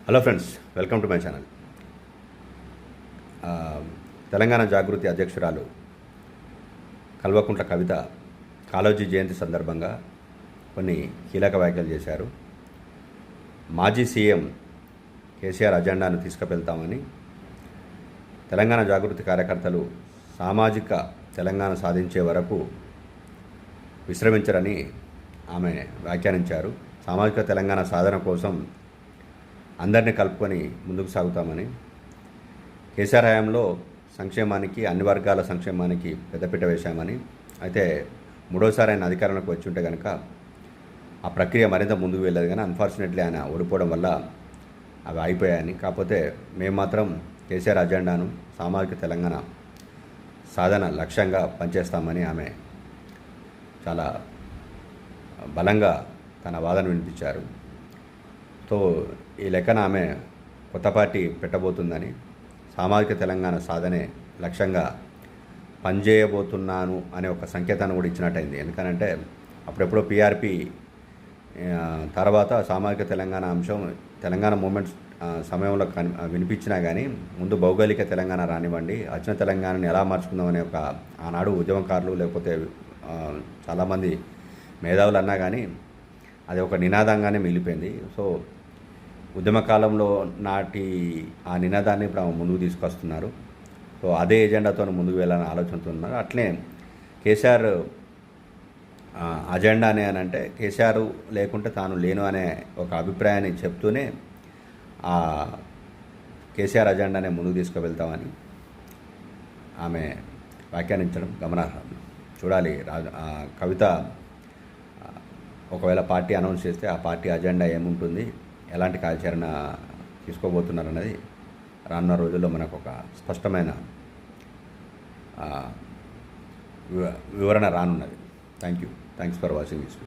Hello friends, welcome to my channel. Telangana Jagruthi అధ్యక్షురాలు కల్వకుంట్ల కవిత కాళోజీ జయంతి సందర్భంగా కొన్ని కీలక వ్యాఖ్యలు చేశారు. మాజీ సీఎం కేసీఆర్ అజెండాను తీసుకువెళ్తామని, తెలంగాణ జాగృతి కార్యకర్తలు సామాజిక తెలంగాణ సాధించే వరకు విశ్రమించరని ఆమె వ్యాఖ్యానించారు. సామాజిక తెలంగాణ సాధన కోసం అందరినీ కలుపుకొని ముందుకు సాగుతామని, కేసీఆర్ హయాంలో సంక్షేమానికి, అన్ని వర్గాల సంక్షేమానికి పెద్దపీట వేశామని, అయితే మూడోసారి ఆయన అధికారంలోకి వచ్చి ఉంటే కనుక ఆ ప్రక్రియ మరింత ముందుకు వెళ్ళదు. కానీ అన్ఫార్చునేట్లీ ఆయన ఓడిపోవడం వల్ల అవి అయిపోయాయని, కాకపోతే మేము మాత్రం కేసీఆర్ అజెండాను, సామాజిక తెలంగాణ సాధన లక్ష్యంగా పనిచేస్తామని ఆమె చాలా బలంగా తన వాదన వినిపించారు. సో ఈ లెక్కన ఆమె కొత్త పార్టీ పెట్టబోతుందని, సామాజిక తెలంగాణ సాధనే లక్ష్యంగా పనిచేయబోతున్నాను అనే ఒక సంకేతాన్ని కూడా ఇచ్చినట్టయింది. ఎందుకనంటే అప్పుడెప్పుడో పీఆర్పీ తర్వాత సామాజిక తెలంగాణ అంశం తెలంగాణ మూమెంట్స్ సమయంలో వినిపించినా కానీ ముందు భౌగోళిక తెలంగాణ రానివ్వండి, వచ్చిన తెలంగాణని ఎలా మార్చుకుందామనే ఒక ఆనాడు ఉద్యమకారులు లేకపోతే చాలామంది మేధావులు అన్నా కానీ అది ఒక నినాదంగానే మిగిలిపోయింది. సో ఉద్యమకాలంలో నాటి ఆ నినాదాన్ని ఇప్పుడు ముందుకు తీసుకొస్తున్నారు. సో అదే ఎజెండాతో ముందుకు వెళ్ళాలని ఆలోచనతో ఉన్నారు. అట్లే కేసీఆర్ అజెండానే అని అంటే కేసీఆర్ లేకుంటే తాను లేను అనే ఒక అభిప్రాయాన్ని చెప్తూనే ఆ కేసీఆర్ అజెండానే ముందుకు తీసుకువెళ్తామని ఆమె వ్యాఖ్యానించడం గమనార్హం. చూడాలి కవిత ఒకవేళ పార్టీ అనౌన్స్ చేస్తే ఆ పార్టీ అజెండా ఏముంటుంది, ఎలాంటి కార్యాచరణ తీసుకోబోతున్నారన్నది రానున్న రోజుల్లో మనకు ఒక స్పష్టమైన వివరణ రానున్నది. Thanks for watching this.